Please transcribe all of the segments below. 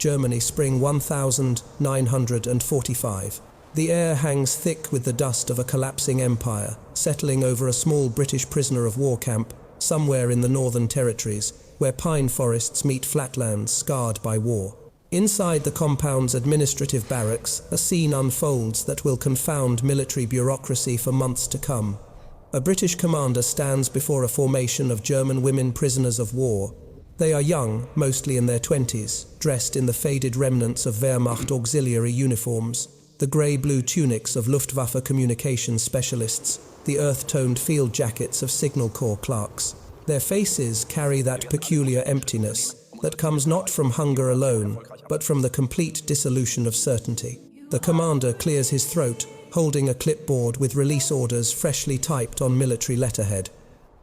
Germany, spring 1945. The air hangs thick with the dust of a collapsing empire, settling over a small British prisoner of war camp somewhere in the Northern Territories, where pine forests meet flatlands scarred by war. Inside the compound's administrative barracks, a scene unfolds that will confound military bureaucracy for months to come. A British commander stands before a formation of German women prisoners of war. They are young, mostly in their 20s, dressed in the faded remnants of Wehrmacht auxiliary uniforms, the grey-blue tunics of Luftwaffe communications specialists, the earth-toned field jackets of Signal Corps clerks. Their faces carry that peculiar emptiness that comes not from hunger alone, but from the complete dissolution of certainty. The commander clears his throat, holding a clipboard with release orders freshly typed on military letterhead.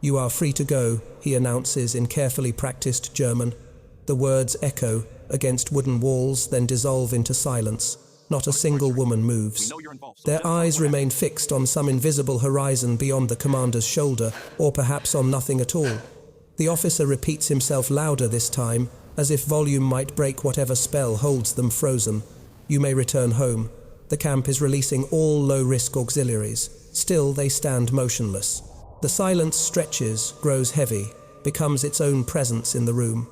"You are free to go," he announces in carefully practiced German. The words echo against wooden walls, then dissolve into silence. Not a single woman moves. Their eyes remain fixed on some invisible horizon beyond the commander's shoulder, or perhaps on nothing at all. The officer repeats himself louder this time, as if volume might break whatever spell holds them frozen. "You may return home." The camp is releasing all low-risk auxiliaries. Still, they stand motionless. The silence stretches, grows heavy, becomes its own presence in the room.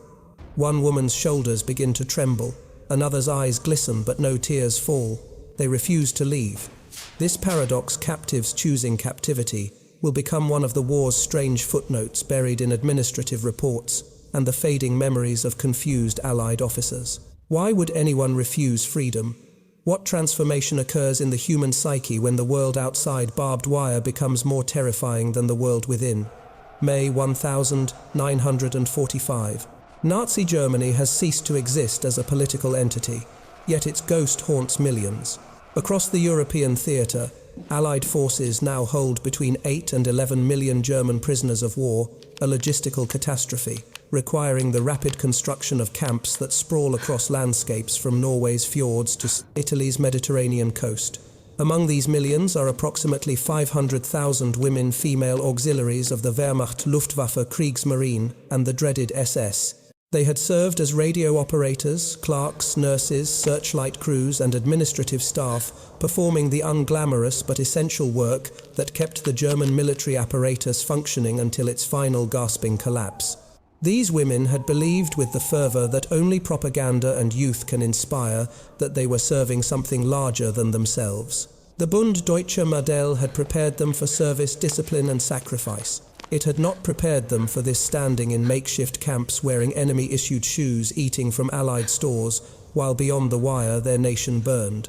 One woman's shoulders begin to tremble. Another's eyes glisten, but no tears fall. They refuse to leave. This paradox, captives choosing captivity, will become one of the war's strange footnotes buried in administrative reports and the fading memories of confused Allied officers. Why would anyone refuse freedom? What transformation occurs in the human psyche when the world outside barbed wire becomes more terrifying than the world within? May 1945. Nazi Germany has ceased to exist as a political entity, yet its ghost haunts millions. Across the European theatre, Allied forces now hold between 8 and 11 million German prisoners of war, a logistical catastrophe, requiring the rapid construction of camps that sprawl across landscapes from Norway's fjords to Italy's Mediterranean coast. Among these millions are approximately 500,000 women female auxiliaries of the Wehrmacht Luftwaffe Kriegsmarine and the dreaded SS. They had served as radio operators, clerks, nurses, searchlight crews, and administrative staff, performing the unglamorous but essential work that kept the German military apparatus functioning until its final gasping collapse. These women had believed with the fervor that only propaganda and youth can inspire that they were serving something larger than themselves. The Bund Deutscher Modell had prepared them for service, discipline, and sacrifice. It had not prepared them for this standing in makeshift camps wearing enemy-issued shoes, eating from Allied stores, while beyond the wire their nation burned.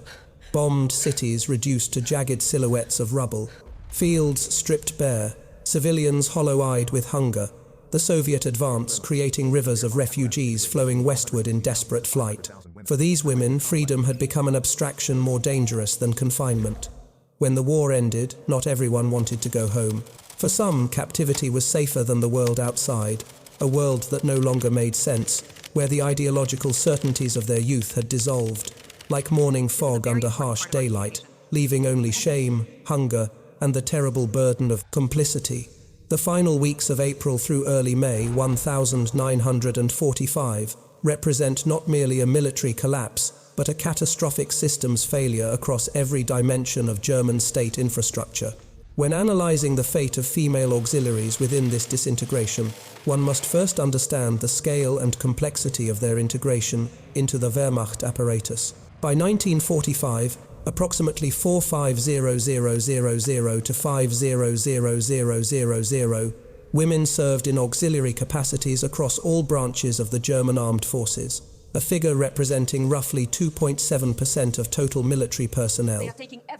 Bombed cities reduced to jagged silhouettes of rubble. Fields stripped bare. Civilians hollow-eyed with hunger. The Soviet advance creating rivers of refugees flowing westward in desperate flight. For these women, freedom had become an abstraction more dangerous than confinement. When the war ended, not everyone wanted to go home. For some, captivity was safer than the world outside, a world that no longer made sense, where the ideological certainties of their youth had dissolved, like morning fog under harsh daylight, leaving only shame, hunger, and the terrible burden of complicity. The final weeks of April through early May 1945 represent not merely a military collapse, but a catastrophic systems failure across every dimension of German state infrastructure. When analyzing the fate of female auxiliaries within this disintegration, one must first understand the scale and complexity of their integration into the Wehrmacht apparatus. By 1945, approximately 450,000 to 500,000 women served in auxiliary capacities across all branches of the German armed forces, a figure representing roughly 2.7% of total military personnel,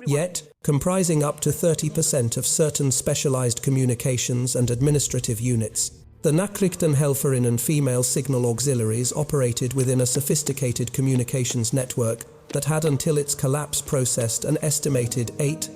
yet comprising up to 30% of certain specialized communications and administrative units. The Nachrichtenhelferinnen female signal auxiliaries operated within a sophisticated communications network that had until its collapse processed an estimated 8,000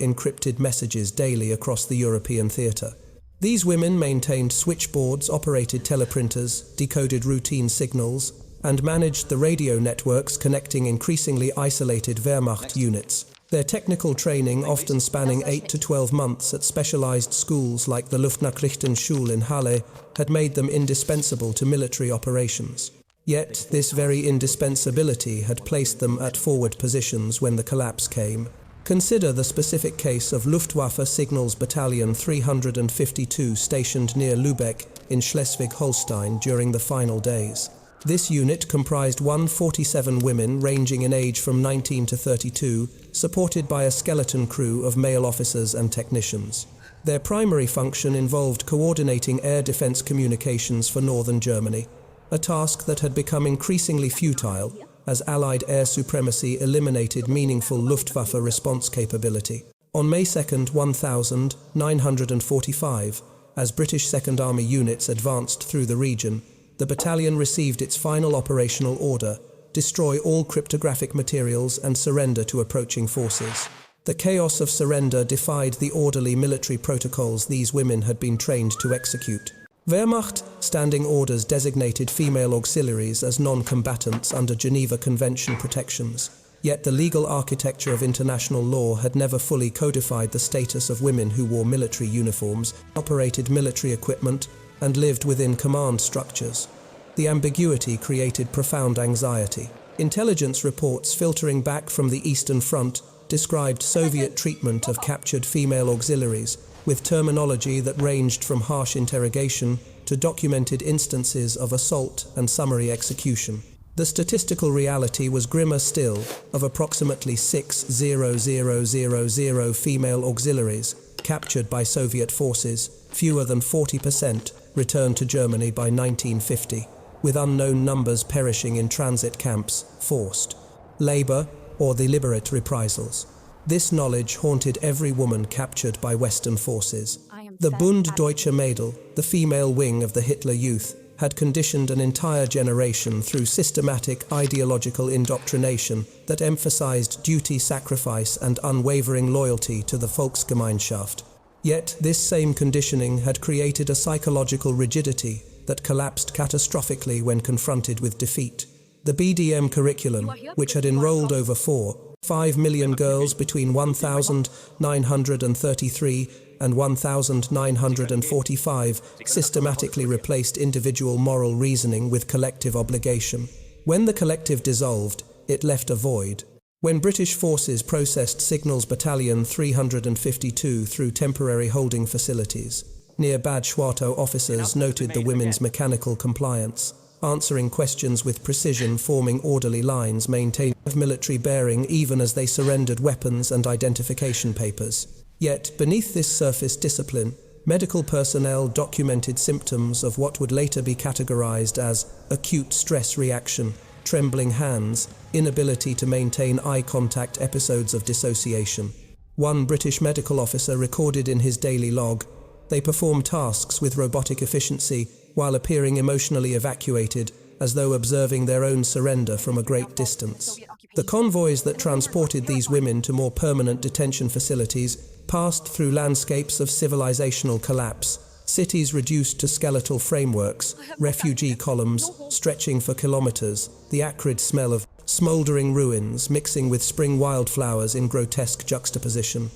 encrypted messages daily across the European theatre. These women maintained switchboards, operated teleprinters, decoded routine signals, and managed the radio networks connecting increasingly isolated Wehrmacht units. Their technical training, often spanning 8 to 12 months at specialized schools like the Luftnachrichtenschule in Halle, had made them indispensable to military operations. Yet this very indispensability had placed them at forward positions when the collapse came. Consider the specific case of Luftwaffe Signals Battalion 352 stationed near Lübeck in Schleswig-Holstein during the final days. This unit comprised 147 women ranging in age from 19 to 32, supported by a skeleton crew of male officers and technicians. Their primary function involved coordinating air defense communications for northern Germany, a task that had become increasingly futile as Allied air supremacy eliminated meaningful Luftwaffe response capability. On May 2, 1945, as British Second Army units advanced through the region, the battalion received its final operational order: destroy all cryptographic materials and surrender to approaching forces. The chaos of surrender defied the orderly military protocols these women had been trained to execute. Wehrmacht standing orders designated female auxiliaries as non-combatants under Geneva Convention protections, yet the legal architecture of international law had never fully codified the status of women who wore military uniforms, operated military equipment, and lived within command structures. The ambiguity created profound anxiety. Intelligence reports filtering back from the Eastern Front described Soviet treatment of captured female auxiliaries, with terminology that ranged from harsh interrogation to documented instances of assault and summary execution. The statistical reality was grimmer still, of approximately 6,000 female auxiliaries captured by Soviet forces. Fewer than 40% returned to Germany by 1950, with unknown numbers perishing in transit camps, forced labor, or deliberate reprisals. This knowledge haunted every woman captured by Western forces. The Bund Deutsche Mädel, the female wing of the Hitler Youth, had conditioned an entire generation through systematic ideological indoctrination that emphasized duty, sacrifice, and unwavering loyalty to the Volksgemeinschaft. Yet this same conditioning had created a psychological rigidity that collapsed catastrophically when confronted with defeat. The BDM curriculum, which had enrolled over 5 million girls between 1933 and 1945, systematically replaced individual moral reasoning with collective obligation. When the collective dissolved, it left a void. When British forces processed Signals Battalion 352 through temporary holding facilities near Bad Schwartau, officers noted the women's mechanical compliance, answering questions with precision, forming orderly lines, maintaining military bearing even as they surrendered weapons and identification papers. Yet, beneath this surface discipline, medical personnel documented symptoms of what would later be categorized as acute stress reaction, trembling hands, inability to maintain eye contact, episodes of dissociation. One British medical officer recorded in his daily log, "They perform tasks with robotic efficiency while appearing emotionally evacuated, as though observing their own surrender from a great distance." The convoys that transported these women to more permanent detention facilities passed through landscapes of civilizational collapse, cities reduced to skeletal frameworks, refugee columns stretching for kilometers, the acrid smell of smoldering ruins mixing with spring wildflowers in grotesque juxtaposition.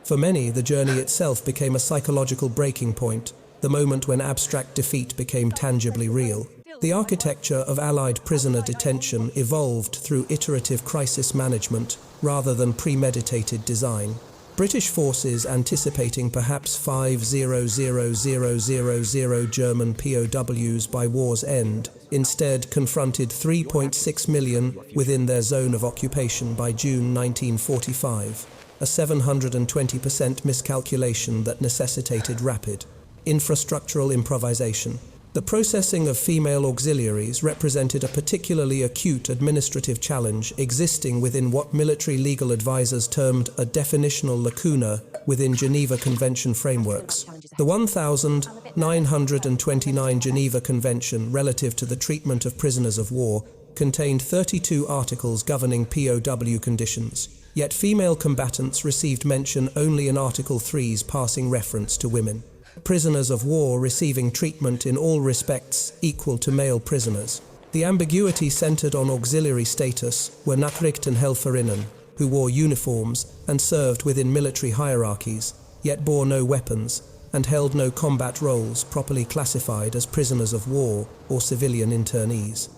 For many, the journey itself became a psychological breaking point, the moment when abstract defeat became tangibly real. The architecture of Allied prisoner detention evolved through iterative crisis management rather than premeditated design. British forces, anticipating perhaps 500,000 German POWs by war's end, instead confronted 3.6 million within their zone of occupation by June 1945, a 720% miscalculation that necessitated rapid infrastructural improvisation. The processing of female auxiliaries represented a particularly acute administrative challenge existing within what military legal advisors termed a definitional lacuna within Geneva Convention frameworks. The 1929 Geneva Convention relative to the treatment of prisoners of war contained 32 articles governing POW conditions, yet female combatants received mention only in Article 3's passing reference to women. Prisoners of war receiving treatment in all respects equal to male prisoners. The ambiguity centered on auxiliary status were Nachrichtenhelferinnen, who wore uniforms and served within military hierarchies, yet bore no weapons and held no combat roles, properly classified as prisoners of war or civilian internees.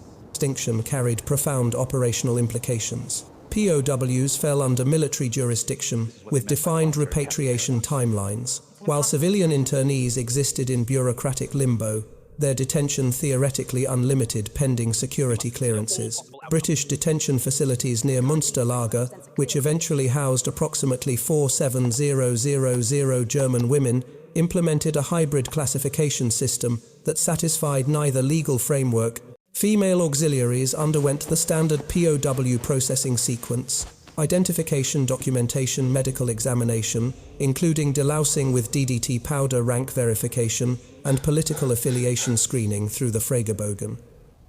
extinction carried profound operational implications. POWs fell under military jurisdiction with defined repatriation timelines, while civilian internees existed in bureaucratic limbo, their detention theoretically unlimited pending security clearances. British detention facilities near Münsterlager, which eventually housed approximately 47,000 German women, implemented a hybrid classification system that satisfied neither legal framework. Female auxiliaries underwent the standard POW processing sequence: identification, documentation, medical examination, including delousing with DDT powder, rank verification, and political affiliation screening through the Fragebogen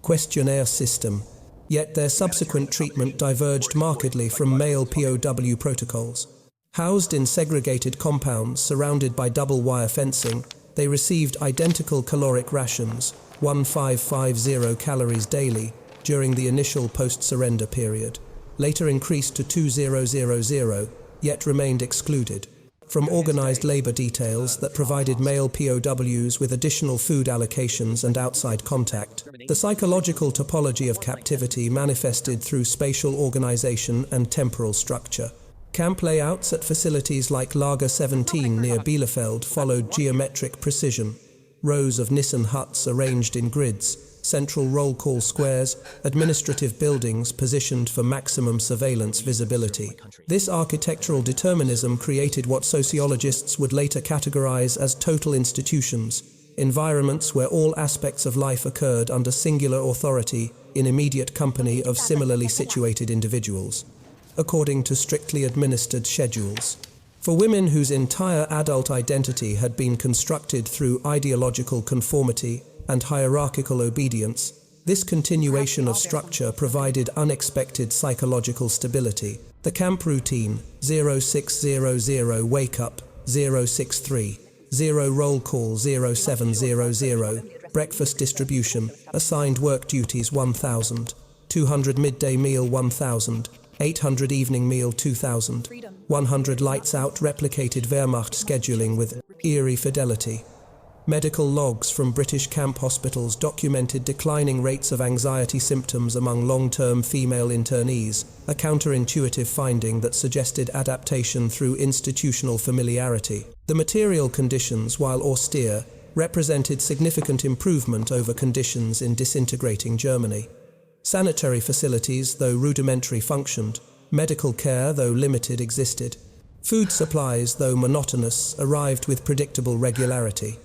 questionnaire system. Yet their subsequent treatment diverged markedly from male POW protocols. Housed in segregated compounds surrounded by double wire fencing, they received identical caloric rations, 1550 calories daily, during the initial post-surrender period, later increased to 2000, yet remained excluded from organized labor details that provided male POWs with additional food allocations and outside contact. The psychological topology of captivity manifested through spatial organization and temporal structure. Camp layouts at facilities like Lager 17 near Bielefeld followed geometric precision. Rows of Nissen huts arranged in grids, central roll call squares, administrative buildings positioned for maximum surveillance visibility. This architectural determinism created what sociologists would later categorize as total institutions, environments where all aspects of life occurred under singular authority in immediate company of similarly situated individuals, according to strictly administered schedules. For women whose entire adult identity had been constructed through ideological conformity and hierarchical obedience, this continuation of structure provided unexpected psychological stability. The camp routine, 0600 wake up, 063, 0 roll call, 0700, breakfast distribution, assigned work duties 1000, 200 midday meal 1000, 800 evening meal 2000, 100 lights out replicated Wehrmacht scheduling with eerie fidelity. Medical logs from British camp hospitals documented declining rates of anxiety symptoms among long-term female internees, a counterintuitive finding that suggested adaptation through institutional familiarity. The material conditions, while austere, represented significant improvement over conditions in disintegrating Germany. Sanitary facilities, though rudimentary, functioned. Medical care, though limited, existed. Food supplies, though monotonous, arrived with predictable regularity.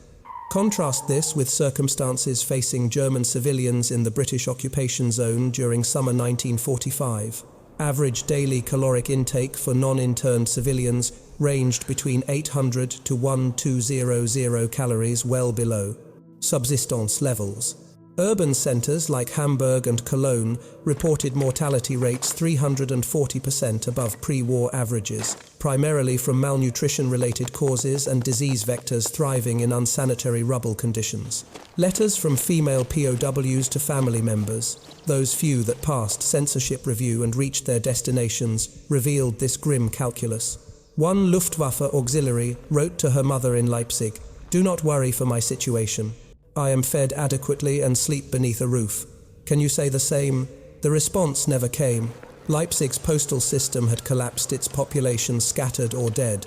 Contrast this with circumstances facing German civilians in the British occupation zone during summer 1945. Average daily caloric intake for non-interned civilians ranged between 800 to 1200 calories, well below subsistence levels. Urban centers like Hamburg and Cologne reported mortality rates 340% above pre-war averages, primarily from malnutrition-related causes and disease vectors thriving in unsanitary rubble conditions. Letters from female POWs to family members, those few that passed censorship review and reached their destinations, revealed this grim calculus. One Luftwaffe auxiliary wrote to her mother in Leipzig, "Do not worry for my situation. I am fed adequately and sleep beneath a roof. Can you say the same?" The response never came. Leipzig's postal system had collapsed, its population scattered or dead.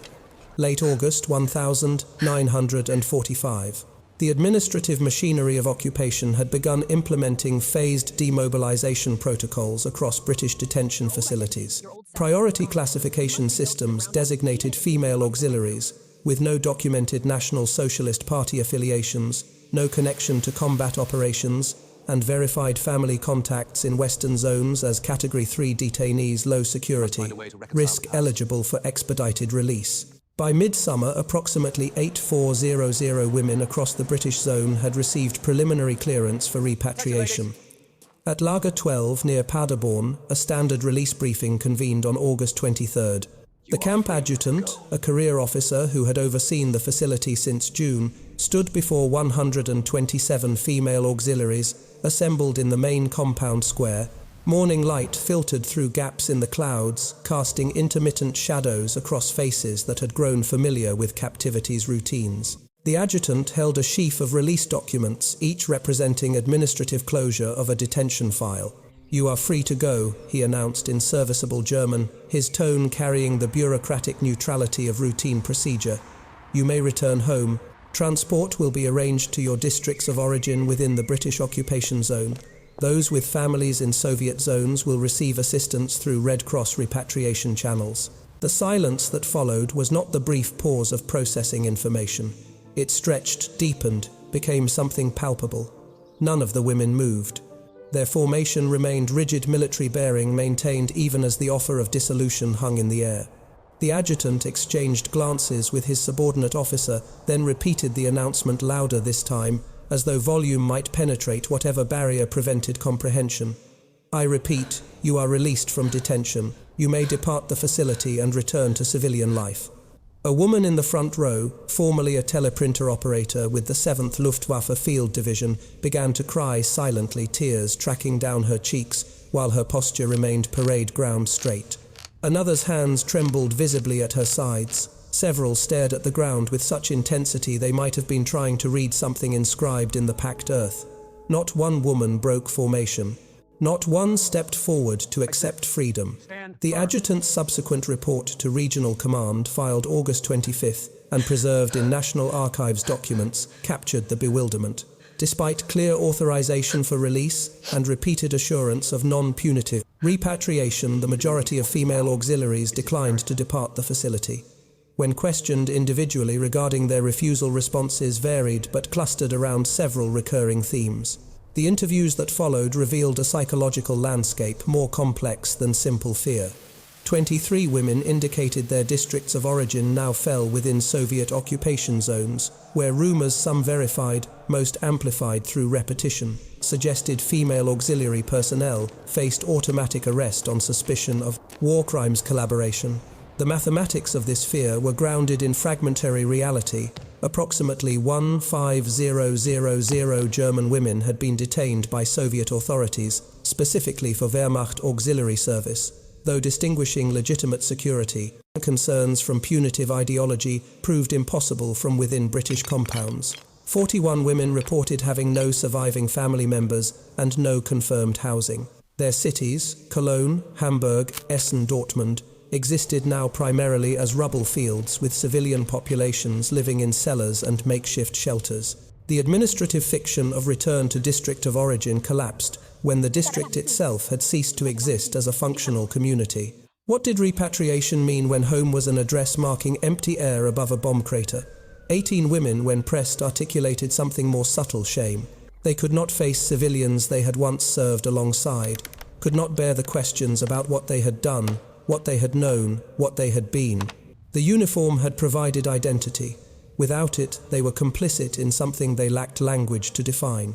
Late August 1945. The administrative machinery of occupation had begun implementing phased demobilization protocols across British detention facilities. Priority classification systems designated female auxiliaries, with no documented National Socialist Party affiliations, no connection to combat operations, and verified family contacts in Western zones as Category 3 detainees, low security, risk eligible for expedited release. By midsummer, approximately 8400 women across the British zone had received preliminary clearance for repatriation. At Lager 12 near Paderborn, a standard release briefing convened on August 23rd. The camp adjutant, a career officer who had overseen the facility since June, stood before 127 female auxiliaries assembled in the main compound square. Morning light filtered through gaps in the clouds, casting intermittent shadows across faces that had grown familiar with captivity's routines. The adjutant held a sheaf of release documents, each representing administrative closure of a detention file. "You are free to go," he announced in serviceable German, his tone carrying the bureaucratic neutrality of routine procedure. "You may return home. Transport will be arranged to your districts of origin within the British occupation zone. Those with families in Soviet zones will receive assistance through Red Cross repatriation channels." The silence that followed was not the brief pause of processing information. It stretched, deepened, became something palpable. None of the women moved. Their formation remained rigid military bearing, maintained even as the offer of dissolution hung in the air. The adjutant exchanged glances with his subordinate officer, then repeated the announcement louder this time, as though volume might penetrate whatever barrier prevented comprehension. "I repeat, you are released from detention. You may depart the facility and return to civilian life." A woman in the front row, formerly a teleprinter operator with the 7th Luftwaffe Field Division, began to cry silently, tears tracking down her cheeks, while her posture remained parade ground straight. Another's hands trembled visibly at her sides. Several stared at the ground with such intensity they might have been trying to read something inscribed in the packed earth. Not one woman broke formation. Not one stepped forward to accept freedom. The adjutant's subsequent report to Regional Command, filed August 25th and preserved in National Archives documents, captured the bewilderment. Despite clear authorization for release and repeated assurance of non-punitive repatriation, the majority of female auxiliaries declined to depart the facility. When questioned individually regarding their refusal, responses varied but clustered around several recurring themes. The interviews that followed revealed a psychological landscape more complex than simple fear. 23 women indicated their districts of origin now fell within Soviet occupation zones, where rumors, some verified, most amplified through repetition, suggested female auxiliary personnel faced automatic arrest on suspicion of war crimes collaboration. The mathematics of this fear were grounded in fragmentary reality. Approximately 15,000 German women had been detained by Soviet authorities, specifically for Wehrmacht auxiliary service, though distinguishing legitimate security concerns from punitive ideology proved impossible from within British compounds. 41 women reported having no surviving family members and no confirmed housing. Their cities, Cologne, Hamburg, Essen, Dortmund, existed now primarily as rubble fields with civilian populations living in cellars and makeshift shelters. The administrative fiction of return to district of origin collapsed when the district itself had ceased to exist as a functional community. What did repatriation mean when home was an address marking empty air above a bomb crater? 18 women, when pressed, articulated something more subtle: shame. They could not face civilians they had once served alongside, could not bear the questions about what they had done, what they had known, what they had been. The uniform had provided identity. Without it, they were complicit in something they lacked language to define.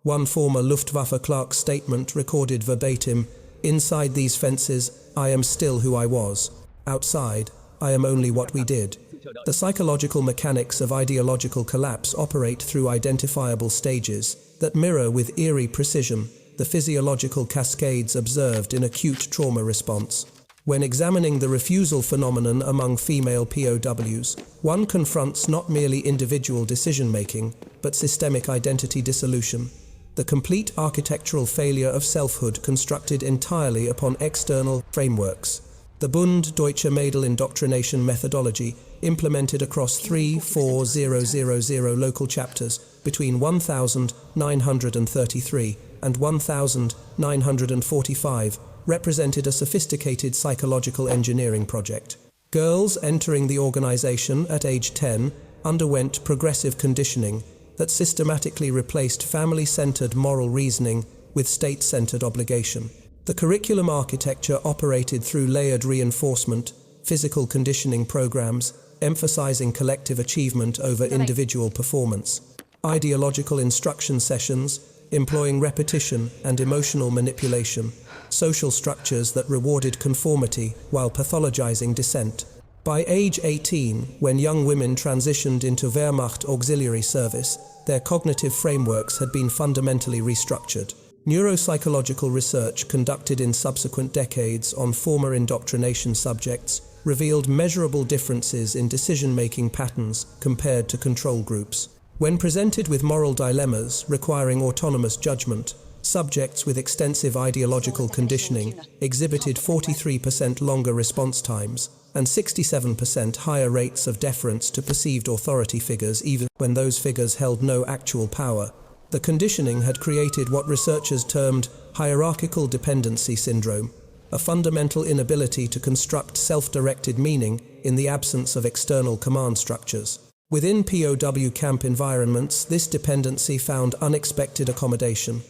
One former Luftwaffe clerk's statement recorded verbatim, "Inside these fences, I am still who I was. Outside, I am only what we did." The psychological mechanics of ideological collapse operate through identifiable stages that mirror with eerie precision the physiological cascades observed in acute trauma response. When examining the refusal phenomenon among female POWs, one confronts not merely individual decision-making, but systemic identity dissolution, the complete architectural failure of selfhood constructed entirely upon external frameworks. The Bund Deutsche Mädel indoctrination methodology, implemented across 3,4,000 local chapters between 1933 and 1945, represented a sophisticated psychological engineering project. Girls entering the organization at age 10 underwent progressive conditioning that systematically replaced family-centered moral reasoning with state-centered obligation. The curriculum architecture operated through layered reinforcement, physical conditioning programs, emphasizing collective achievement over individual performance, ideological instruction sessions, employing repetition and emotional manipulation, social structures that rewarded conformity while pathologizing dissent. By age 18, when young women transitioned into Wehrmacht auxiliary service, their cognitive frameworks had been fundamentally restructured. Neuropsychological research conducted in subsequent decades on former indoctrination subjects revealed measurable differences in decision-making patterns compared to control groups. When presented with moral dilemmas requiring autonomous judgment, subjects with extensive ideological conditioning exhibited 43% longer response times and 67% higher rates of deference to perceived authority figures even when those figures held no actual power. The conditioning had created what researchers termed hierarchical dependency syndrome, a fundamental inability to construct self-directed meaning in the absence of external command structures. Within POW camp environments, this dependency found unexpected accommodation.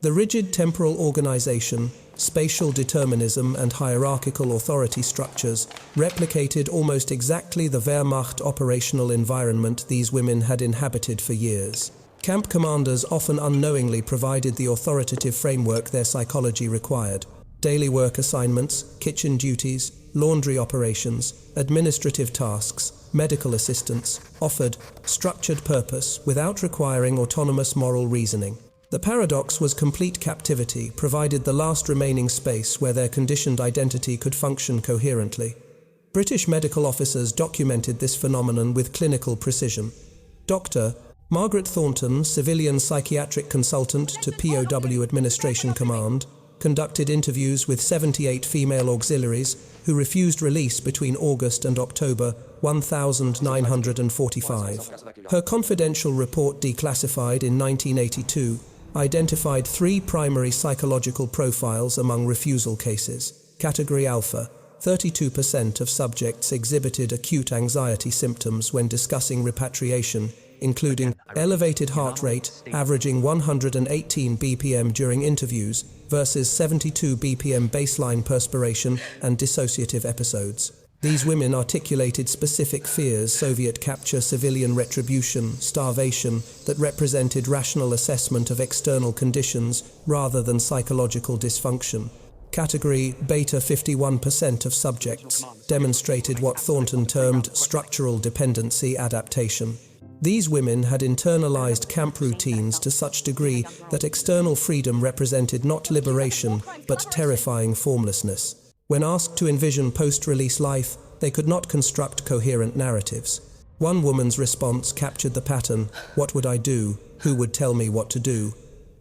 The rigid temporal organization, spatial determinism, and hierarchical authority structures replicated almost exactly the Wehrmacht operational environment these women had inhabited for years. Camp commanders often unknowingly provided the authoritative framework their psychology required. Daily work assignments, kitchen duties, laundry operations, administrative tasks, medical assistance offered structured purpose without requiring autonomous moral reasoning. The paradox was complete captivity provided the last remaining space where their conditioned identity could function coherently. British medical officers documented this phenomenon with clinical precision. Dr. Margaret Thornton, civilian psychiatric consultant to POW Administration Command, conducted interviews with 78 female auxiliaries who refused release between August and October 1945. Her confidential report, declassified in 1982, identified 3 primary psychological profiles among refusal cases. Category Alpha: 32% of subjects exhibited acute anxiety symptoms when discussing repatriation, including elevated heart rate, averaging 118 BPM during interviews, versus 72 BPM baseline perspiration and dissociative episodes. These women articulated specific fears: Soviet capture, civilian retribution, starvation, that represented rational assessment of external conditions rather than psychological dysfunction. Category Beta: 51% of subjects demonstrated what Thornton termed structural dependency adaptation. These women had internalized camp routines to such degree that external freedom represented not liberation, but terrifying formlessness. When asked to envision post-release life, they could not construct coherent narratives. One woman's response captured the pattern: "What would I do? Who would tell me what to do?"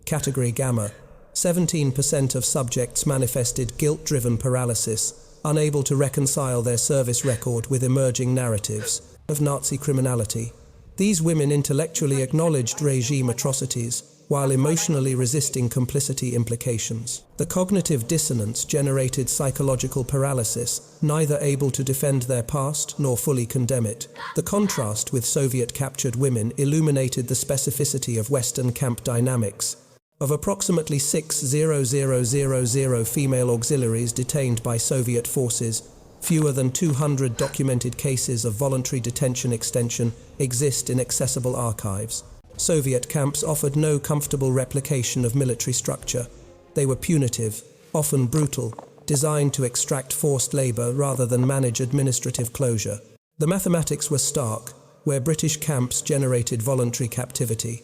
Category Gamma: 17% of subjects manifested guilt-driven paralysis, unable to reconcile their service record with emerging narratives of Nazi criminality. These women intellectually acknowledged regime atrocities, while emotionally resisting complicity implications. The cognitive dissonance generated psychological paralysis, neither able to defend their past nor fully condemn it. The contrast with Soviet-captured women illuminated the specificity of Western camp dynamics. Of approximately 6,000 female auxiliaries detained by Soviet forces, fewer than 200 documented cases of voluntary detention extension exist in accessible archives. Soviet camps offered no comfortable replication of military structure. They were punitive, often brutal, designed to extract forced labor rather than manage administrative closure. The mathematics were stark, where British camps generated voluntary captivity.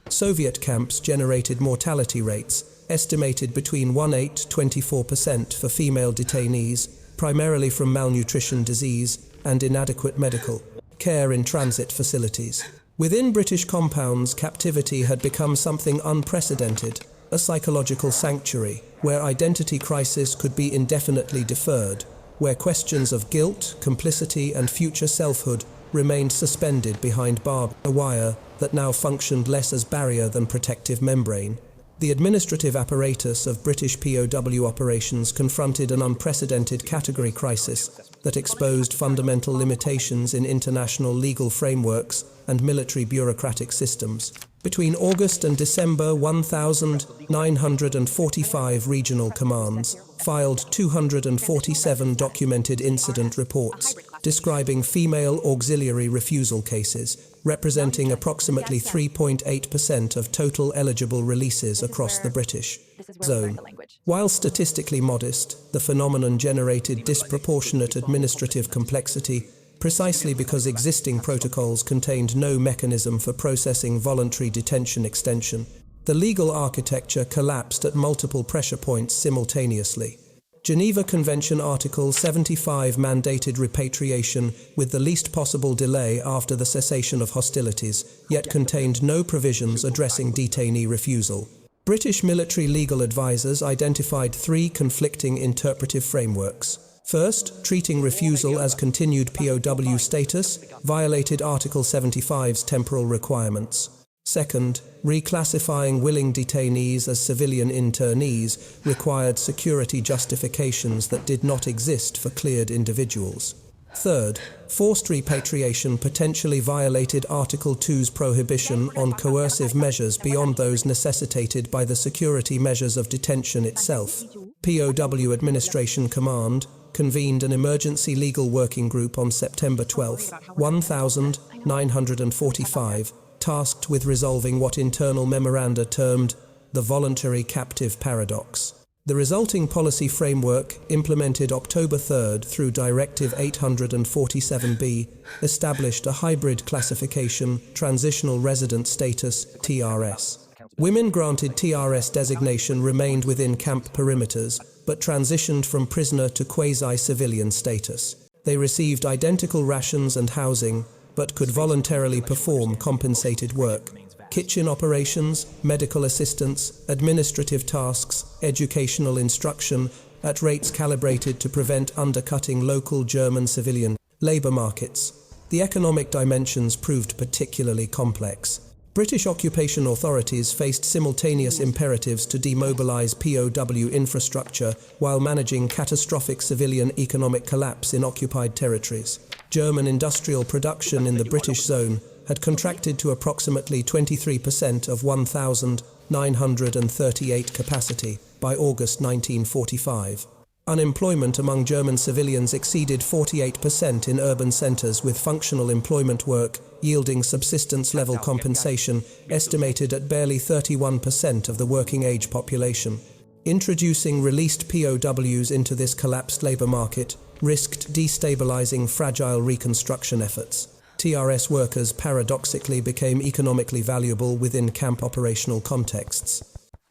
Soviet camps generated mortality rates, estimated between 18% to 24% for female detainees, primarily from malnutrition, disease, and inadequate medical care in transit facilities. Within British compounds, captivity had become something unprecedented, a psychological sanctuary, where identity crisis could be indefinitely deferred, where questions of guilt, complicity, and future selfhood remained suspended behind barbed wire that now functioned less as barrier than protective membrane. The administrative apparatus of British POW operations confronted an unprecedented category crisis that exposed fundamental limitations in international legal frameworks and military bureaucratic systems. Between August and December, 1,945 regional commands filed 247 documented incident reports describing female auxiliary refusal cases, representing approximately 3.8% of total eligible releases across the British zone. While statistically modest, the phenomenon generated disproportionate administrative complexity precisely because existing protocols contained no mechanism for processing voluntary detention extension. The legal architecture collapsed at multiple pressure points simultaneously. Geneva Convention Article 75 mandated repatriation with the least possible delay after the cessation of hostilities, yet contained no provisions addressing detainee refusal. British military legal advisers identified three conflicting interpretive frameworks. First, treating refusal as continued POW status violated Article 75's temporal requirements. Second, reclassifying willing detainees as civilian internees required security justifications that did not exist for cleared individuals. Third, forced repatriation potentially violated Article 2's prohibition on coercive measures beyond those necessitated by the security measures of detention itself. POW Administration Command convened an emergency legal working group on September 12, 1945, tasked with resolving what internal memoranda termed the voluntary captive paradox. The resulting policy framework, implemented October 3rd through Directive 847B, established a hybrid classification, transitional resident status, TRS. Women granted TRS designation remained within camp perimeters, but transitioned from prisoner to quasi-civilian status. They received identical rations and housing, but could voluntarily perform compensated work. Kitchen operations, medical assistance, administrative tasks, educational instruction, at rates calibrated to prevent undercutting local German civilian labour markets. The economic dimensions proved particularly complex. British occupation authorities faced simultaneous imperatives to demobilise POW infrastructure while managing catastrophic civilian economic collapse in occupied territories. German industrial production in the British zone had contracted to approximately 23% of 1,938 capacity by August 1945. Unemployment among German civilians exceeded 48% in urban centres, with functional employment work yielding subsistence-level compensation estimated at barely 31% of the working-age population. Introducing released POWs into this collapsed labour market risked destabilising fragile reconstruction efforts. TRS workers paradoxically became economically valuable within camp operational contexts.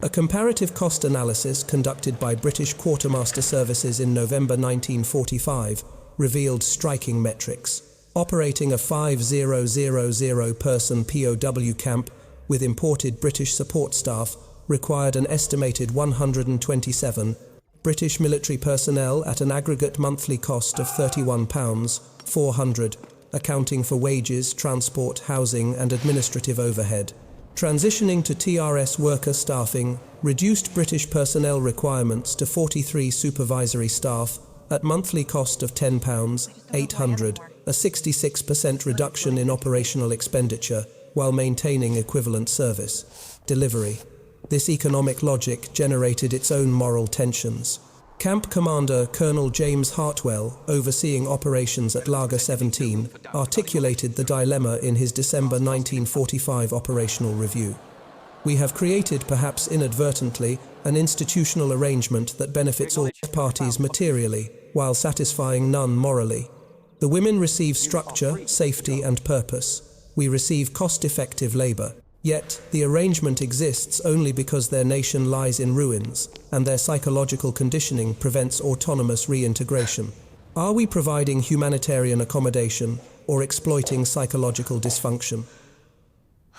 A comparative cost analysis conducted by British Quartermaster Services in November 1945 revealed striking metrics. Operating a 5,000-person POW camp with imported British support staff required an estimated 127 British military personnel at an aggregate monthly cost of £31,400, accounting for wages, transport, housing and administrative overhead. Transitioning to TRS worker staffing reduced British personnel requirements to 43 supervisory staff at monthly cost of £10,800, a 66% reduction in operational expenditure while maintaining equivalent service delivery. This economic logic generated its own moral tensions. Camp Commander Colonel James Hartwell, overseeing operations at Lager 17, articulated the dilemma in his December 1945 operational review. We have created, perhaps inadvertently, an institutional arrangement that benefits all parties materially, while satisfying none morally. The women receive structure, safety and purpose. We receive cost-effective labour. Yet, the arrangement exists only because their nation lies in ruins, and their psychological conditioning prevents autonomous reintegration. Are we providing humanitarian accommodation or exploiting psychological dysfunction?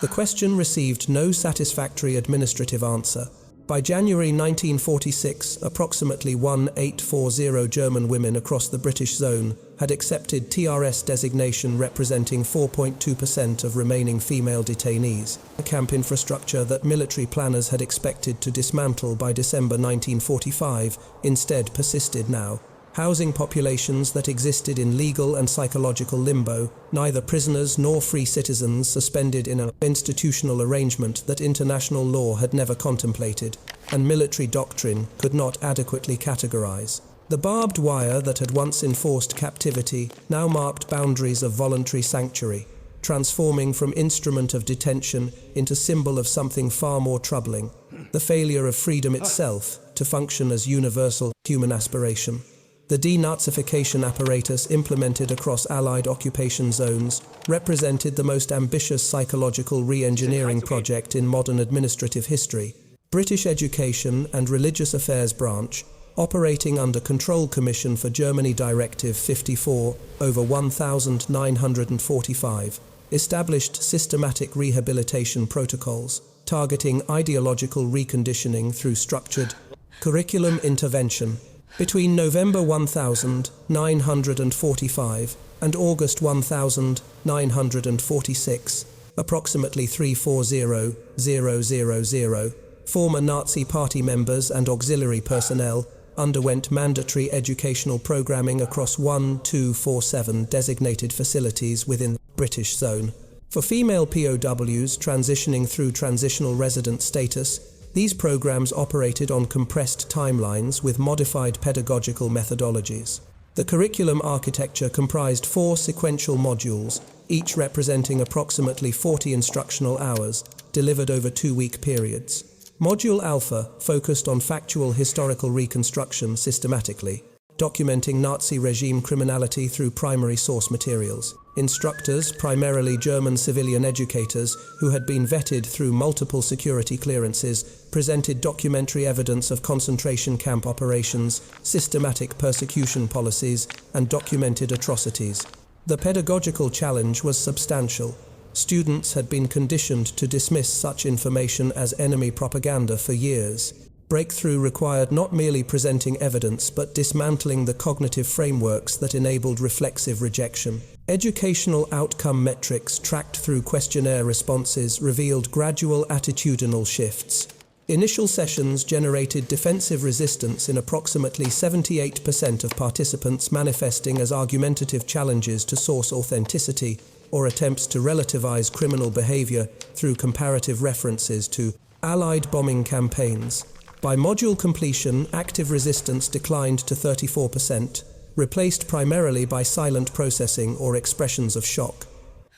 The question received no satisfactory administrative answer. By January 1946, approximately 1,840 German women across the British zone had accepted TRS designation, representing 4.2% of remaining female detainees. A camp infrastructure that military planners had expected to dismantle by December 1945 instead persisted now. Housing populations that existed in legal and psychological limbo, neither prisoners nor free citizens, suspended in an institutional arrangement that international law had never contemplated, and military doctrine could not adequately categorize. The barbed wire that had once enforced captivity now marked boundaries of voluntary sanctuary, transforming from instrument of detention into symbol of something far more troubling, the failure of freedom itself to function as universal human aspiration. The denazification apparatus implemented across Allied occupation zones represented the most ambitious psychological re-engineering project in modern administrative history. British Education and Religious Affairs Branch operating under Control Commission for Germany Directive 54/1945, established systematic rehabilitation protocols targeting ideological reconditioning through structured curriculum intervention. Between November 1945 and August 1946, approximately 340,000 former Nazi Party members and auxiliary personnel underwent mandatory educational programming across 1247 designated facilities within the British zone. For female POWs transitioning through transitional resident status, these programs operated on compressed timelines with modified pedagogical methodologies. The curriculum architecture comprised 4 sequential modules, each representing approximately 40 instructional hours, delivered over 2-week periods. Module Alpha focused on factual historical reconstruction systematically, documenting Nazi regime criminality through primary source materials. Instructors, primarily German civilian educators who had been vetted through multiple security clearances, presented documentary evidence of concentration camp operations, systematic persecution policies, and documented atrocities. The pedagogical challenge was substantial. Students had been conditioned to dismiss such information as enemy propaganda for years. Breakthrough required not merely presenting evidence but dismantling the cognitive frameworks that enabled reflexive rejection. Educational outcome metrics tracked through questionnaire responses revealed gradual attitudinal shifts. Initial sessions generated defensive resistance in approximately 78% of participants, manifesting as argumentative challenges to source authenticity or attempts to relativize criminal behavior through comparative references to Allied bombing campaigns. By module completion, active resistance declined to 34%, replaced primarily by silent processing or expressions of shock.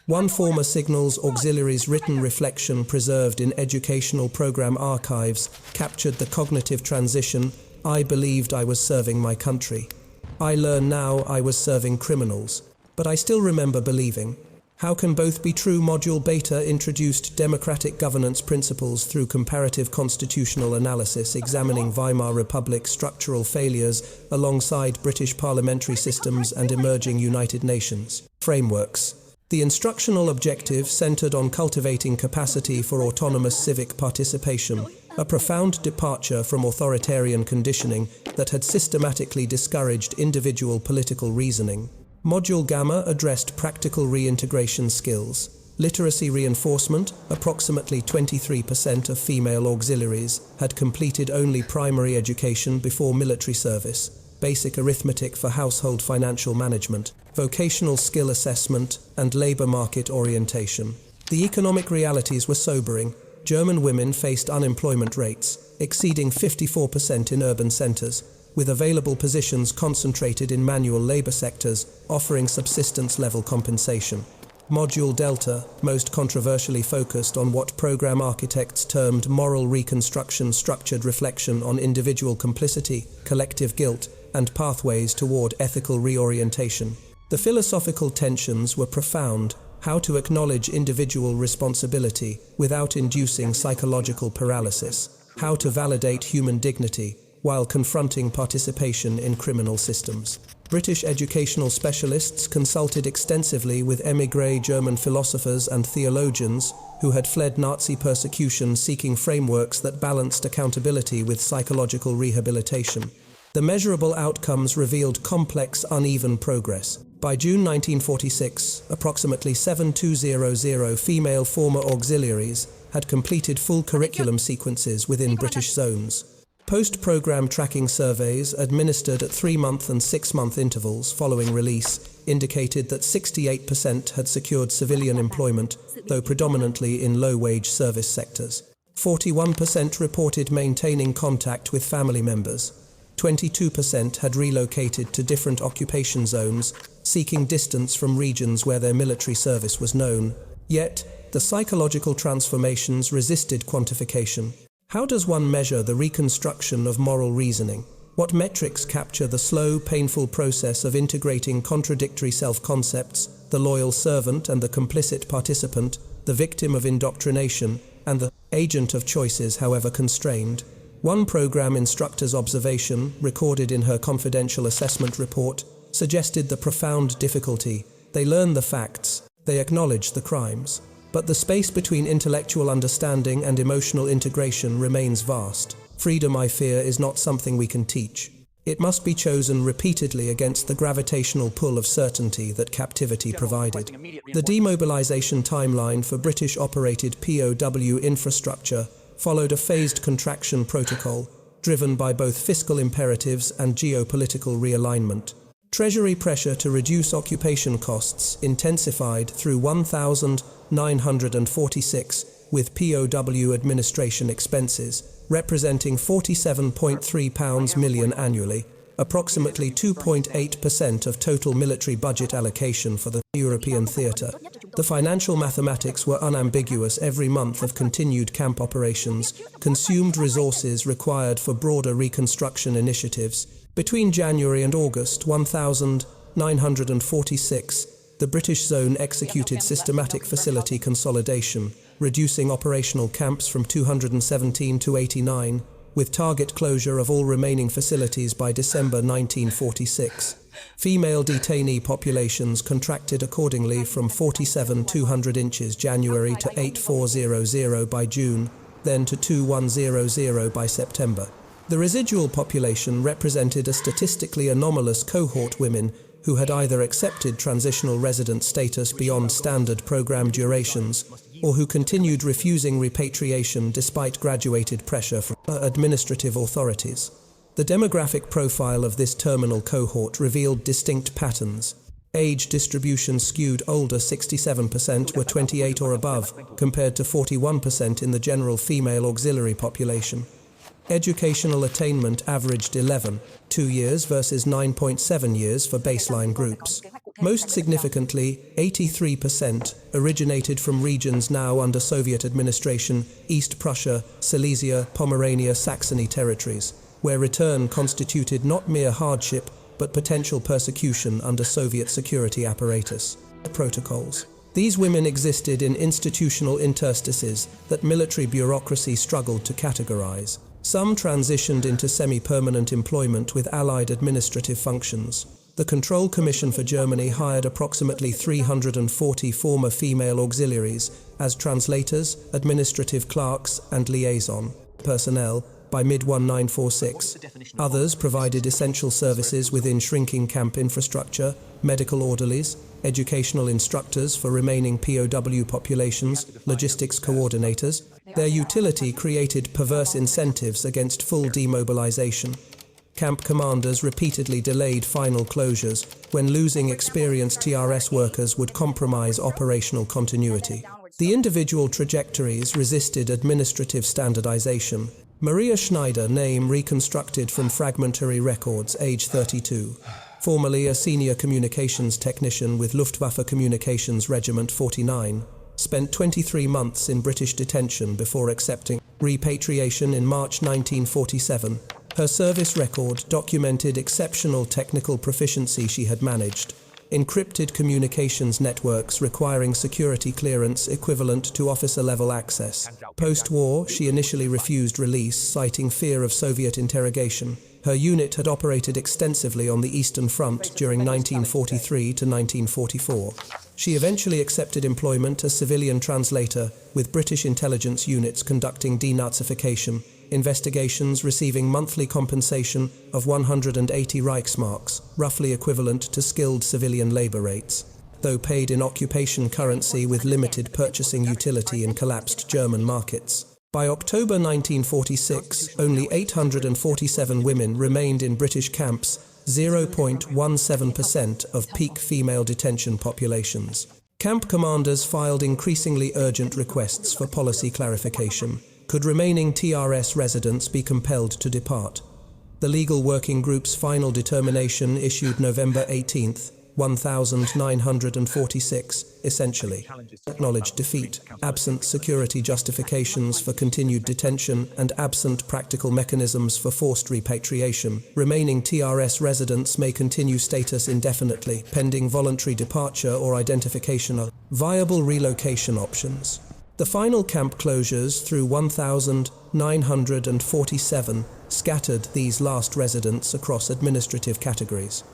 One former signals auxiliaries written reflection preserved in educational program archives captured the cognitive transition: "I believed I was serving my country. I learn now I was serving criminals, but I still remember believing." How can both be true? Module Beta introduced democratic governance principles through comparative constitutional analysis, examining Weimar Republic structural failures alongside British parliamentary systems and emerging United Nations frameworks. The instructional objective centered on cultivating capacity for autonomous civic participation, a profound departure from authoritarian conditioning that had systematically discouraged individual political reasoning. Module Gamma addressed practical reintegration skills. Literacy reinforcement: approximately 23% of female auxiliaries had completed only primary education before military service. Basic arithmetic for household financial management, vocational skill assessment, and labor market orientation. The economic realities were sobering. German women faced unemployment rates exceeding 54% in urban centers, with available positions concentrated in manual labor sectors, offering subsistence-level compensation. Module Delta, most controversially focused on what program architects termed moral reconstruction, structured reflection on individual complicity, collective guilt, and pathways toward ethical reorientation. The philosophical tensions were profound: how to acknowledge individual responsibility without inducing psychological paralysis, how to validate human dignity while confronting participation in criminal systems. British educational specialists consulted extensively with émigré German philosophers and theologians who had fled Nazi persecution, seeking frameworks that balanced accountability with psychological rehabilitation. The measurable outcomes revealed complex, uneven progress. By June 1946, approximately 7,200 female former auxiliaries had completed full curriculum sequences within British zones. Post-program tracking surveys administered at 3-month and 6-month intervals following release indicated that 68% had secured civilian employment, though predominantly in low-wage service sectors. 41% reported maintaining contact with family members. 22% had relocated to different occupation zones, seeking distance from regions where their military service was known. Yet, the psychological transformations resisted quantification. How does one measure the reconstruction of moral reasoning? What metrics capture the slow, painful process of integrating contradictory self-concepts, the loyal servant and the complicit participant, the victim of indoctrination, and the agent of choices, however constrained? One program instructor's observation, recorded in her confidential assessment report, suggested the profound difficulty. They learn the facts, they acknowledge the crimes, but the space between intellectual understanding and emotional integration remains vast. Freedom, I fear, is not something we can teach. It must be chosen repeatedly against the gravitational pull of certainty that captivity provided. The demobilization timeline for British-operated POW infrastructure followed a phased contraction protocol, driven by both fiscal imperatives and geopolitical realignment. Treasury pressure to reduce occupation costs intensified through 1,946, with POW administration expenses representing £47.3 million annually, approximately 2.8% of total military budget allocation for the European theatre. The financial mathematics were unambiguous. Every month of continued camp operations consumed resources required for broader reconstruction initiatives. Between January and August 1946, the British zone executed systematic facility consolidation, reducing operational camps from 217 to 89, with target closure of all remaining facilities by December 1946. Female detainee populations contracted accordingly from 47 200 inches January to 8400 by June, then to 2100 by September. The residual population represented a statistically anomalous cohort: women who had either accepted transitional resident status beyond standard program durations, or who continued refusing repatriation despite graduated pressure from administrative authorities. The demographic profile of this terminal cohort revealed distinct patterns. Age distribution skewed: older 67% were 28 or above, compared to 41% in the general female auxiliary population. Educational attainment averaged 11.2 years versus 9.7 years for baseline groups. Most significantly, 83% originated from regions now under Soviet administration: East Prussia, Silesia, Pomerania, Saxony territories, where return constituted not mere hardship but potential persecution under Soviet security apparatus. Protocols. These women existed in institutional interstices that military bureaucracy struggled to categorize. Some transitioned into semi-permanent employment with allied administrative functions. The Control Commission for Germany hired approximately 340 former female auxiliaries as translators, administrative clerks, and liaison personnel by mid-1946. Others provided essential services within shrinking camp infrastructure: medical orderlies, educational instructors for remaining POW populations, logistics coordinators. Their utility created perverse incentives against full demobilization. Camp commanders repeatedly delayed final closures when losing experienced TRS workers would compromise operational continuity. The individual trajectories resisted administrative standardization. Maria Schneider, name reconstructed from fragmentary records, age 32. Formerly a senior communications technician with Luftwaffe Communications Regiment 49, spent 23 months in British detention before accepting repatriation in March 1947. Her service record documented exceptional technical proficiency. She had managed encrypted communications networks requiring security clearance equivalent to officer-level access. Post-war, she initially refused release, citing fear of Soviet interrogation. Her unit had operated extensively on the Eastern Front during 1943 to 1944. She eventually accepted employment as civilian translator, with British intelligence units conducting denazification investigations, receiving monthly compensation of 180 Reichsmarks, roughly equivalent to skilled civilian labor rates, though paid in occupation currency with limited purchasing utility in collapsed German markets. By October 1946, only 847 women remained in British camps, 0.17% of peak female detention populations. Camp commanders filed increasingly urgent requests for policy clarification. Could remaining TRS residents be compelled to depart? The legal working group's final determination, issued November 18, 1946, essentially acknowledged defeat. Absent security justifications for continued detention and absent practical mechanisms for forced repatriation, remaining TRS residents may continue status indefinitely, pending voluntary departure or identification of viable relocation options. The final camp closures through 1,947 scattered these last residents across administrative categories.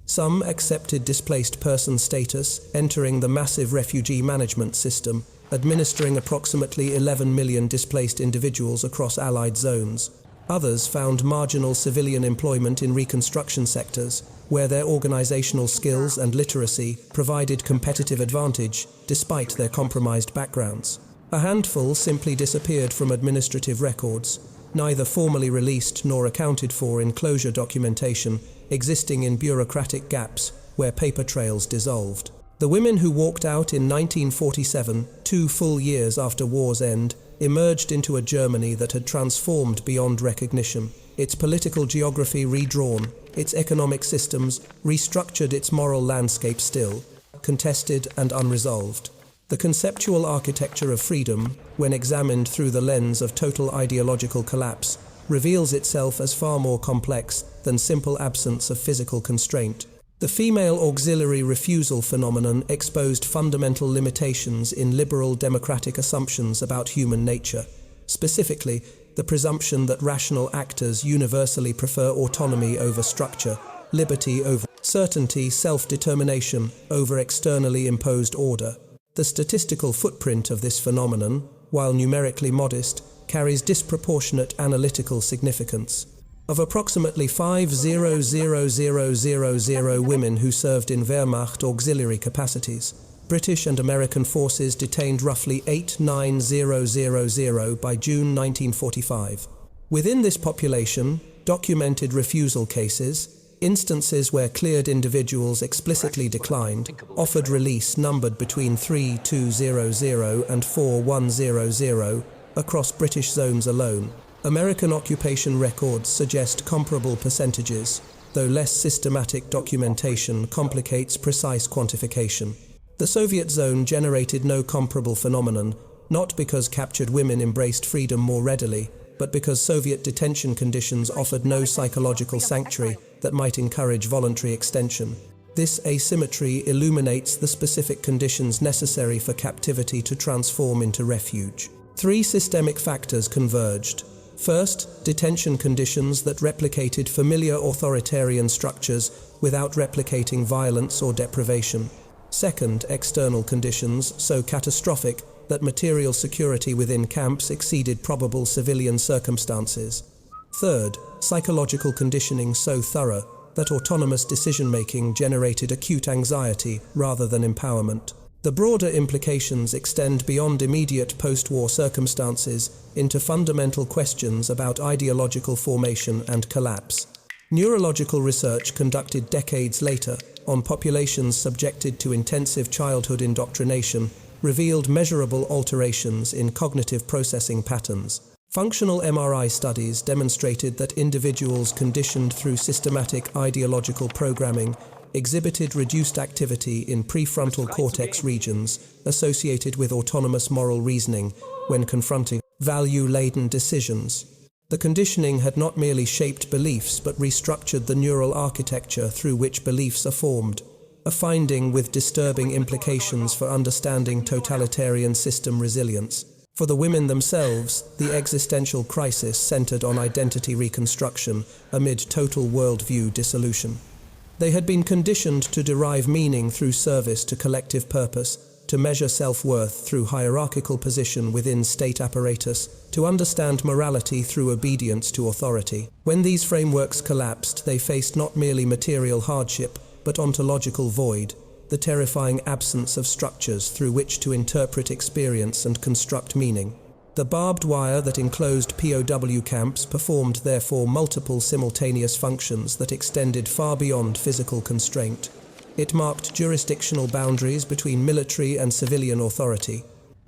Some accepted displaced person status, entering the massive refugee management system, administering approximately 11 million displaced individuals across Allied zones. Others found marginal civilian employment in reconstruction sectors, where their organizational skills and literacy provided competitive advantage despite their compromised backgrounds. A handful simply disappeared from administrative records, neither formally released nor accounted for in closure documentation, existing in bureaucratic gaps where paper trails dissolved. The women who walked out in 1947, 2 full years after war's end, emerged into a Germany that had transformed beyond recognition, its political geography redrawn, its economic systems restructured, its moral landscape still contested and unresolved. The conceptual architecture of freedom, when examined through the lens of total ideological collapse, reveals itself as far more complex than simple absence of physical constraint. The female auxiliary refusal phenomenon exposed fundamental limitations in liberal democratic assumptions about human nature, specifically the presumption that rational actors universally prefer autonomy over structure, liberty over certainty, self-determination over externally imposed order. The statistical footprint of this phenomenon, while numerically modest, carries disproportionate analytical significance. Of approximately 5,000,000 women who served in Wehrmacht auxiliary capacities, British and American forces detained roughly 8,900 by June 1945. Within this population, documented refusal cases, instances where cleared individuals explicitly declined, offered release numbered between 3,200 and 4,100 across British zones alone. American occupation records suggest comparable percentages, though less systematic documentation complicates precise quantification. The Soviet zone generated no comparable phenomenon, not because captured women embraced freedom more readily, but because Soviet detention conditions offered no psychological sanctuary that might encourage voluntary extension. This asymmetry illuminates the specific conditions necessary for captivity to transform into refuge. 3 systemic factors converged. First, detention conditions that replicated familiar authoritarian structures without replicating violence or deprivation. Second, external conditions so catastrophic that material security within camps exceeded probable civilian circumstances. Third, psychological conditioning so thorough that autonomous decision-making generated acute anxiety rather than empowerment. The broader implications extend beyond immediate post-war circumstances into fundamental questions about ideological formation and collapse. Neurological research conducted decades later on populations subjected to intensive childhood indoctrination revealed measurable alterations in cognitive processing patterns. Functional MRI studies demonstrated that individuals conditioned through systematic ideological programming exhibited reduced activity in prefrontal cortex regions associated with autonomous moral reasoning when confronting value-laden decisions. The conditioning had not merely shaped beliefs but restructured the neural architecture through which beliefs are formed, a finding with disturbing implications for understanding totalitarian system resilience. For the women themselves, the existential crisis centered on identity reconstruction amid total worldview dissolution. They had been conditioned to derive meaning through service to collective purpose, to measure self-worth through hierarchical position within state apparatus, to understand morality through obedience to authority. When these frameworks collapsed, they faced not merely material hardship, but ontological void, the terrifying absence of structures through which to interpret experience and construct meaning. The barbed wire that enclosed POW camps performed therefore multiple simultaneous functions that extended far beyond physical constraint. It marked jurisdictional boundaries between military and civilian authority.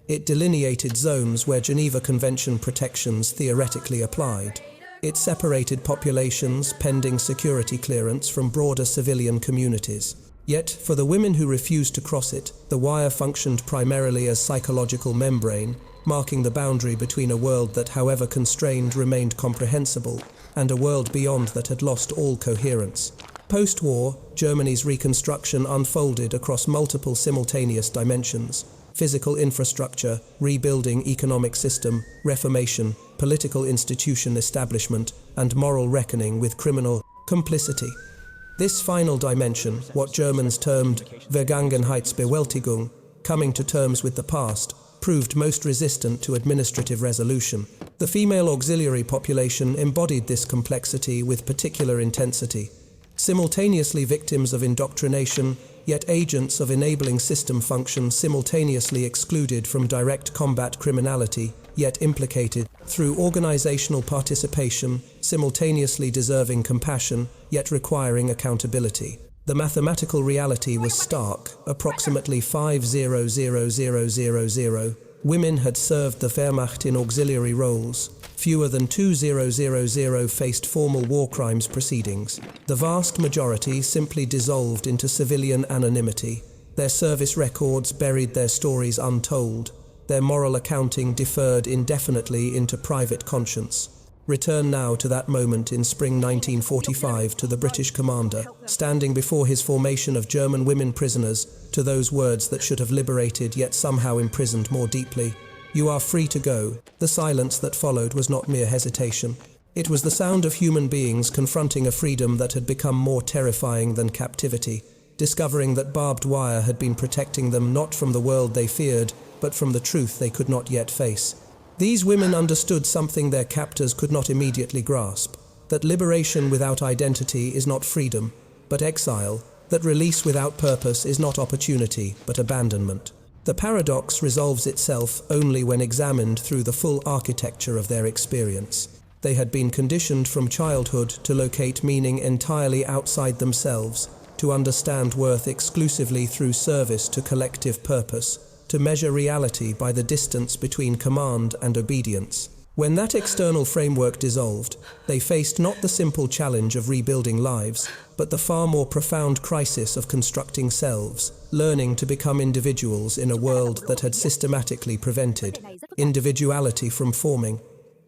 It delineated zones where Geneva Convention protections theoretically applied. It separated populations pending security clearance from broader civilian communities. Yet, for the women who refused to cross it, the wire functioned primarily as psychological membrane, marking the boundary between a world that, however constrained, remained comprehensible, and a world beyond that had lost all coherence. Post-war, Germany's reconstruction unfolded across multiple simultaneous dimensions. physical infrastructure, rebuilding economic system, reformation, political institution establishment, and moral reckoning with criminal complicity. This final dimension, what Germans termed Vergangenheitsbewältigung, coming to terms with the past, proved most resistant to administrative resolution. The female auxiliary population embodied this complexity with particular intensity. Simultaneously victims of indoctrination, yet agents of enabling system function, simultaneously excluded from direct combat criminality, yet implicated through organizational participation, simultaneously deserving compassion, yet requiring accountability. The mathematical reality was stark. Approximately 5,000,000 women had served the Wehrmacht in auxiliary roles. Fewer than 2,000 faced formal war crimes proceedings. The vast majority simply dissolved into civilian anonymity. Their service records buried their stories untold. Their moral accounting deferred indefinitely into private conscience. Return now to that moment in spring 1945 to the British commander, standing before his formation of German women prisoners, to those words that should have liberated yet somehow imprisoned more deeply. "You are free to go." The silence that followed was not mere hesitation. It was the sound of human beings confronting a freedom that had become more terrifying than captivity, discovering that barbed wire had been protecting them not from the world they feared, but from the truth they could not yet face. These women understood something their captors could not immediately grasp, that liberation without identity is not freedom, but exile, that release without purpose is not opportunity, but abandonment. The paradox resolves itself only when examined through the full architecture of their experience. They had been conditioned from childhood to locate meaning entirely outside themselves, to understand worth exclusively through service to collective purpose, to measure reality by the distance between command and obedience. When that external framework dissolved, they faced not the simple challenge of rebuilding lives, but the far more profound crisis of constructing selves, learning to become individuals in a world that had systematically prevented individuality from forming.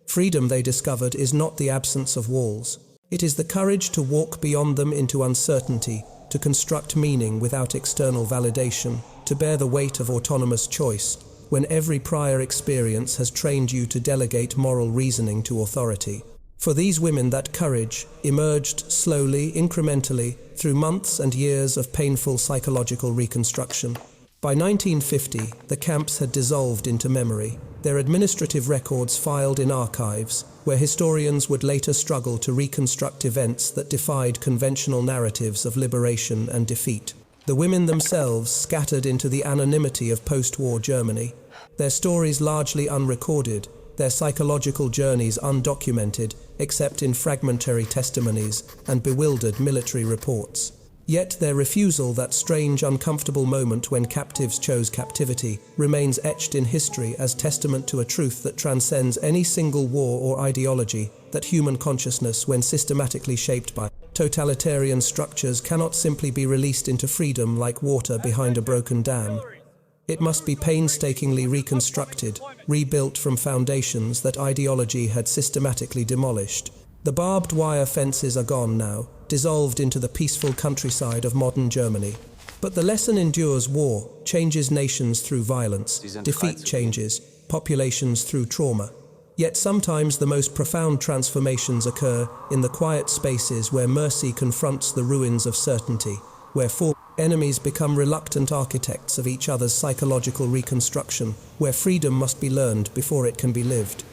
Freedom, they discovered, is not the absence of walls. It is the courage to walk beyond them into uncertainty, to construct meaning without external validation, to bear the weight of autonomous choice, when every prior experience has trained you to delegate moral reasoning to authority. For these women, that courage emerged slowly, incrementally, through months and years of painful psychological reconstruction. By 1950, the camps had dissolved into memory, their administrative records filed in archives, where historians would later struggle to reconstruct events that defied conventional narratives of liberation and defeat. The women themselves scattered into the anonymity of post-war Germany, their stories largely unrecorded, their psychological journeys undocumented except in fragmentary testimonies and bewildered military reports. Yet their refusal, that strange, uncomfortable moment when captives chose captivity, remains etched in history as testament to a truth that transcends any single war or ideology, that human consciousness, when systematically shaped by totalitarian structures, cannot simply be released into freedom like water behind a broken dam. It must be painstakingly reconstructed, rebuilt from foundations that ideology had systematically demolished. The barbed wire fences are gone now, dissolved into the peaceful countryside of modern Germany. But the lesson endures: war changes nations through violence, defeat changes populations through trauma. Yet sometimes the most profound transformations occur in the quiet spaces where mercy confronts the ruins of certainty, where enemies become reluctant architects of each other's psychological reconstruction, where freedom must be learned before it can be lived.